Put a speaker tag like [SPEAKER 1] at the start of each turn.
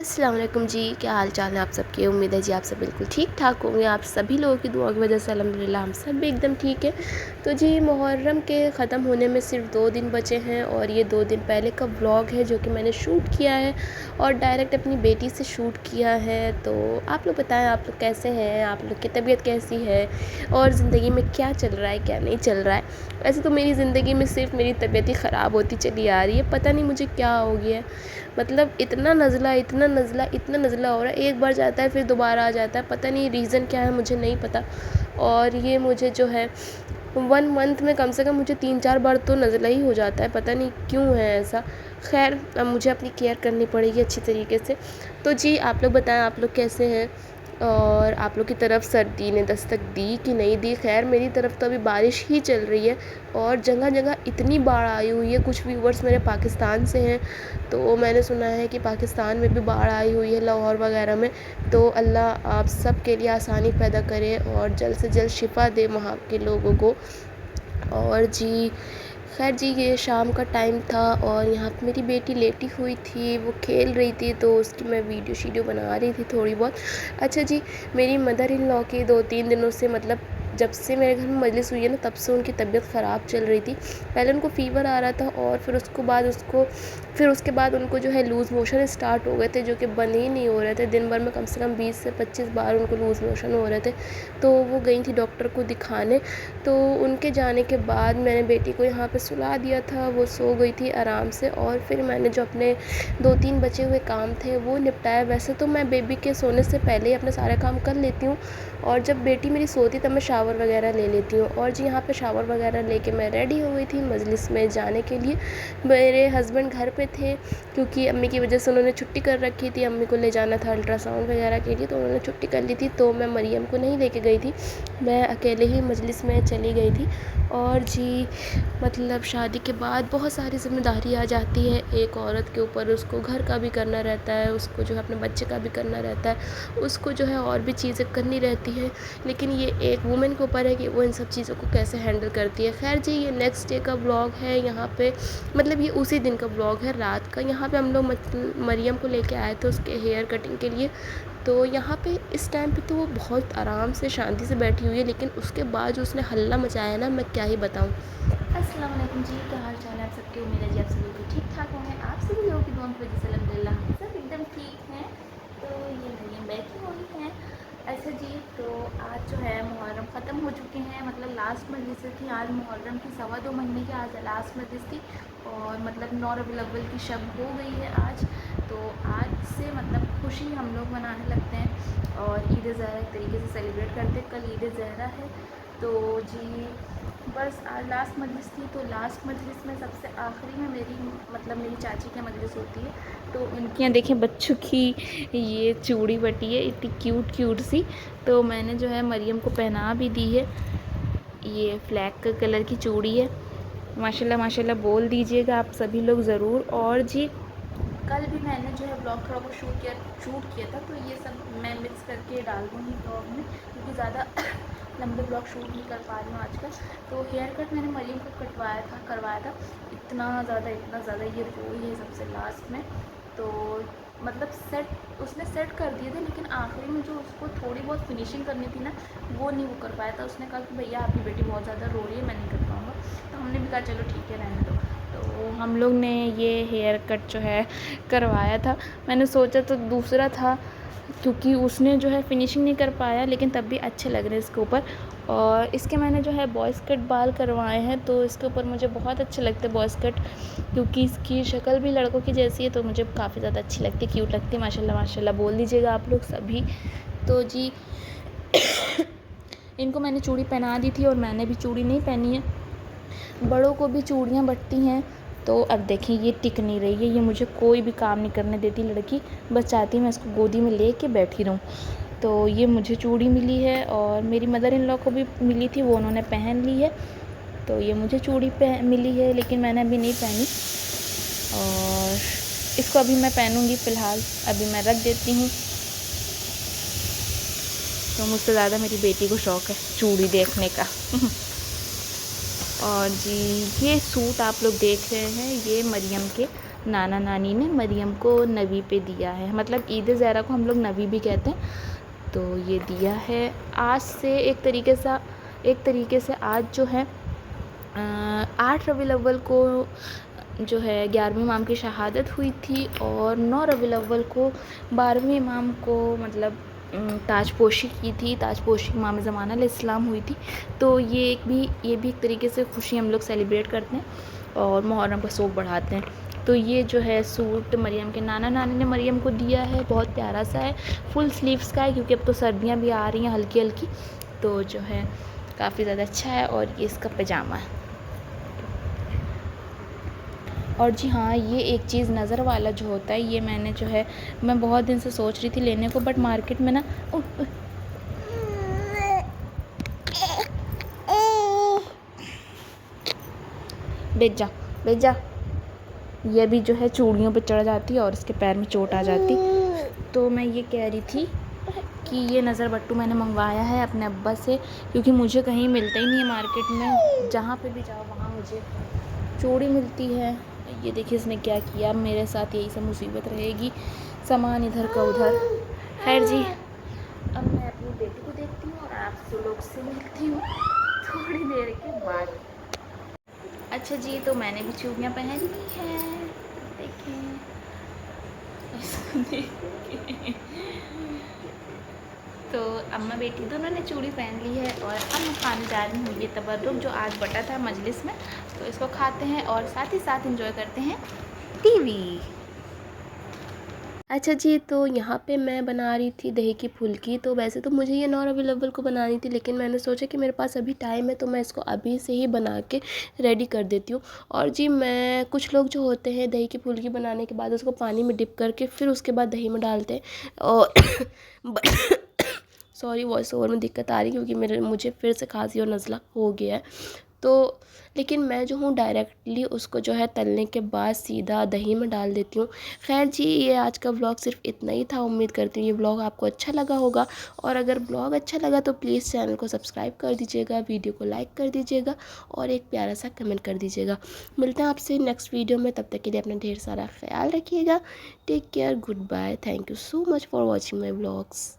[SPEAKER 1] अस्सलाम वालेकुम जी, क्या हाल चाल है आप सबके। उम्मीद है जी आप सब बिल्कुल ठीक ठाक होंगे। आप सभी लोगों की दुआ की वजह से अल्हम्दुलिल्लाह हम सब भी एकदम ठीक है। तो जी मुहर्रम के ख़त्म होने में सिर्फ 2 दिन बचे हैं और ये 2 दिन पहले का व्लॉग है जो कि मैंने शूट किया है और डायरेक्ट अपनी बेटी से शूट किया है। तो आप लोग बताएं, आप लोग कैसे हैं, आप लोग की तबीयत कैसी है और ज़िंदगी में क्या चल रहा है क्या नहीं चल रहा है। वैसे तो मेरी ज़िंदगी में सिर्फ मेरी तबीयत ही ख़राब होती चली आ रही है, पता नहीं मुझे क्या हो गया है। मतलब इतना नज़ला हो रहा है, एक बार जाता है फिर दोबारा आ जाता है, पता नहीं रीज़न क्या है मुझे नहीं पता। और ये मुझे जो है 1 मंथ में कम से कम मुझे 3-4 बार तो नज़ला ही हो जाता है, पता नहीं क्यों है ऐसा। खैर अब मुझे अपनी केयर करनी पड़ेगी अच्छी तरीके से। तो जी आप लोग बताएं, आप लोग कैसे हैं और आप लोग की तरफ सर्दी ने दस्तक दी कि नहीं दी। खैर मेरी तरफ तो अभी बारिश ही चल रही है और जगह जगह इतनी बाढ़ आई हुई है। कुछ व्यूवर्स मेरे पाकिस्तान से हैं, तो मैंने सुना है कि पाकिस्तान में भी बाढ़ आई हुई है लाहौर वगैरह में। तो अल्लाह आप सब के लिए आसानी पैदा करे और जल्द से जल्द शिफा दे वहाँ के लोगों को। और जी खैर जी ये शाम का टाइम था और यहाँ पे मेरी बेटी लेटी हुई थी, वो खेल रही थी, तो उसकी मैं वीडियो शीडियो बना रही थी थोड़ी बहुत। अच्छा जी, मेरी मदर इन लॉ की 2-3 दिनों से, मतलब जब से मेरे घर में मजलिस हुई है ना तब से उनकी तबीयत ख़राब चल रही थी। पहले उनको फ़ीवर आ रहा था और फिर उसके बाद उनको जो है लूज़ मोशन स्टार्ट हो गए थे, जो कि बंद ही नहीं हो रहे थे। दिन भर में कम से कम 20 से 25 बार उनको लूज़ मोशन हो रहे थे। तो वो गई थी डॉक्टर को दिखाने। तो उनके जाने के बाद मैंने बेटी को यहाँ पे सुला दिया था, वो सो गई थी आराम से। और फिर मैंने जो अपने 2-3 बचे हुए काम थे वो निपटाए। वैसे तो मैं बेबी के सोने से पहले ही अपने सारे काम कर लेती हूँ और जब बेटी मेरी सोती तब मैं शावर वगैरह ले लेती हूँ। और जी यहाँ पे शावर वगैरह लेके मैं रेडी हो गई थी मजलिस में जाने के लिए। मेरे हस्बैंड घर पे थे क्योंकि अम्मी की वजह से उन्होंने छुट्टी कर रखी थी, अम्मी को ले जाना था अल्ट्रासाउंड वगैरह के लिए, तो उन्होंने छुट्टी कर ली थी। तो मैं मरियम को नहीं लेके गई थी, मैं अकेले ही मजलिस में चली गई थी। और जी मतलब शादी के बाद बहुत सारी ज़िम्मेदारी आ जाती है एक औरत के ऊपर। उसको घर का भी करना रहता है, उसको जो है अपने बच्चे का भी करना रहता है, उसको जो है और भी चीज़ें करनी रहती है। लेकिन ये एक वुमेन के ऊपर है कि वो इन सब चीज़ों को कैसे हैंडल करती है। खैर जी ये नेक्स्ट डे का व्लॉग है यहाँ पे, मतलब ये उसी दिन का व्लॉग है रात का। यहाँ पे हम लोग मरियम को लेके आए थे उसके हेयर कटिंग के लिए। तो यहाँ पे इस टाइम पे तो वो बहुत आराम से शांति से बैठी हुई है, लेकिन उसके बाद जो उसने हल्ला मचाया ना, मैं क्या ही बताऊँ। अस्सलाम वालेकुम जी, क्या हाल चाल है आप सबके। उम्मीद है जी आप सभी को ठीक ठाक होंगे। आप सभी लोगों की दुआ की वजह से अल्हम्दुलिल्लाह हम सब एकदम ठीक हैं। तो ये मरियम बैठी हुई हैं। अच्छा जी, तो आज जो है मुहर्रम ख़त्म हो चुके हैं, मतलब लास्ट मजलिस थी आज मुहर्रम की, 2.25 महीने की आज लास्ट मजलिस थी। और मतलब 9 रबीउल अव्वल की शब हो गई है आज। तो आज से मतलब खुशी हम लोग मनाने लगते हैं और ईद ज़हरा एक तरीके से सेलिब्रेट करते हैं। कल ईद ज़हरा है। तो जी बस आज लास्ट मजलिस थी। तो लास्ट मजलिस में सबसे आखिरी में मेरी चाची की मजलिस होती है। तो उनके यहाँ देखें बच्चों की ये चूड़ी बटी है इतनी क्यूट क्यूट सी। तो मैंने जो है मरियम को पहना भी दी है, ये फ्लैग कलर की चूड़ी है। माशाल्लाह माशाल्लाह बोल दीजिएगा आप सभी लोग ज़रूर। और जी कल भी मैंने जो है ब्लॉग थोड़ा बहुत शूट किया था, तो ये सब मैं मिक्स करके डाल दूँगी ब्लॉग में, क्योंकि ज़्यादा लंबे ब्लॉग शूट नहीं कर पा रही हूँ आजकल। तो हेयर कट मैंने मरियम को करवाया था। इतना ज़्यादा ये रोई है सबसे लास्ट में। तो मतलब उसने सेट कर दिए थे, लेकिन आखिरी में जो उसको थोड़ी बहुत फिनिशिंग करनी थी ना, वो नहीं वो कर पाया था। उसने कहा कि भैया आपकी बेटी बहुत ज़्यादा रो रही है, मैं नहीं कर पाऊँगा। तो हमने भी कहा चलो ठीक है रहने दो। तो हम लोग ने ये हेयर कट जो है करवाया था। मैंने सोचा तो दूसरा था, क्योंकि उसने जो है फिनिशिंग नहीं कर पाया, लेकिन तब भी अच्छे लग रहे हैं इसके ऊपर। और इसके मैंने जो है बॉयज़ कट बाल करवाए हैं, तो इसके ऊपर मुझे बहुत अच्छे लगते हैं बॉयज़ कट, क्योंकि इसकी शक्ल भी लड़कों की जैसी है, तो मुझे काफ़ी ज़्यादा अच्छी लगती है, क्यूट लगती है। माशाल्लाह माशाल्लाह बोल दीजिएगा आप लोग सभी। तो जी इनको मैंने चूड़ी पहना दी थी और मैंने भी चूड़ी नहीं पहनी है। बड़ों को भी चूड़ियाँ बटती हैं। तो अब देखें ये टिक नहीं रही है, ये मुझे कोई भी काम नहीं करने देती लड़की, बस चाहती है मैं इसको गोदी में ले के बैठी रहूँ। तो ये मुझे चूड़ी मिली है और मेरी मदर इन लॉ को भी मिली थी, वो उन्होंने पहन ली है। तो ये मुझे चूड़ी मिली है, लेकिन मैंने अभी नहीं पहनी और इसको अभी मैं पहनूँगी। फ़िलहाल अभी मैं रख देती हूँ। तो मुझसे ज़्यादा मेरी बेटी को शौक़ है चूड़ी देखने का और जी ये सूट आप लोग देख रहे हैं, ये मरियम के
[SPEAKER 2] नाना नानी ने मरियम को नबी पे दिया है, मतलब ईद ज़हरा को हम लोग नबी भी कहते हैं। तो ये दिया है आज से एक तरीके से आज जो है 8 रबीउल अव्वल को जो है 11वें इमाम की शहादत हुई थी, और 9 रबीउल अव्वल को 12वें इमाम को मतलब ताजपोशी की थी, ताजपोशी इमाम ज़माना अलैहिस्सलाम हुई थी। तो ये भी एक तरीके से खुशी हम लोग सेलिब्रेट करते हैं और मुहर्रम का शौक़ बढ़ाते हैं। तो ये जो है सूट मरियम के नाना नानी ने मरियम को दिया है, बहुत प्यारा सा है, फुल स्लीव्स का है, क्योंकि अब तो सर्दियाँ भी आ रही हैं हल्की हल्की, तो जो है काफ़ी ज़्यादा अच्छा है। और ये इसका पैजामा है। और जी हाँ, ये एक चीज़ नज़र वाला जो होता है, ये मैंने जो है मैं बहुत दिन से सोच रही थी लेने को, बट मार्केट में ना भेज जा ये भी जो है चूड़ियों पे चढ़ जाती है और इसके पैर में चोट आ जाती। तो मैं ये कह रही थी कि ये नज़र बट्टू मैंने मंगवाया है अपने अब्बा से, क्योंकि मुझे कहीं मिलता ही नहीं है मार्केट में, जहाँ पे भी जाओ वहाँ मुझे चूड़ी मिलती है। ये देखिए इसने क्या किया, मेरे साथ यही सब मुसीबत रहेगी, सामान इधर का उधर। खैर जी, अब मैं अपनी बेटी को देखती हूँ और आप लोग से मिलती हूँ थोड़ी देर के बाद। अच्छा जी, तो मैंने भी चूड़ियाँ पहन ली हैं, देखें इसको देखिए। तो अम्मा बेटी दोनों ने चूड़ी पहन ली है और अब मैं खाने जा रही हूँ ये तबर्रुक जो आज बटा था मजलिस में। तो इसको खाते हैं और साथ ही साथ एंजॉय करते हैं टीवी।
[SPEAKER 1] अच्छा जी, तो यहाँ पे मैं बना रही थी दही की फुल्की। तो वैसे तो मुझे ये 9 रबीउल अव्वल को बनानी थी, लेकिन मैंने सोचा कि मेरे पास अभी टाइम है, तो मैं इसको अभी से ही बना के रेडी कर देती हूँ। और जी मैं कुछ लोग जो होते हैं दही की फुल्की बनाने के बाद उसको पानी में डिप करके फिर उसके बाद दही में डालते हैं। और सॉरी, वॉइस ओवर में दिक्कत आ रही है क्योंकि मुझे फिर से खांसी और नज़ला हो गया है। तो लेकिन मैं जो हूँ डायरेक्टली उसको जो है तलने के बाद सीधा दही में डाल देती हूँ। खैर जी, ये आज का व्लॉग सिर्फ इतना ही था। उम्मीद करती हूँ ये व्लॉग आपको अच्छा लगा होगा, और अगर व्लॉग अच्छा लगा तो प्लीज़ चैनल को सब्सक्राइब कर दीजिएगा, वीडियो को लाइक कर दीजिएगा और एक प्यारा सा कमेंट कर दीजिएगा। मिलते हैं आपसे नेक्स्ट वीडियो में, तब तक के लिए अपना ढेर सारा ख्याल रखिएगा। Take care, good bye, thank you so much for watching my vlogs.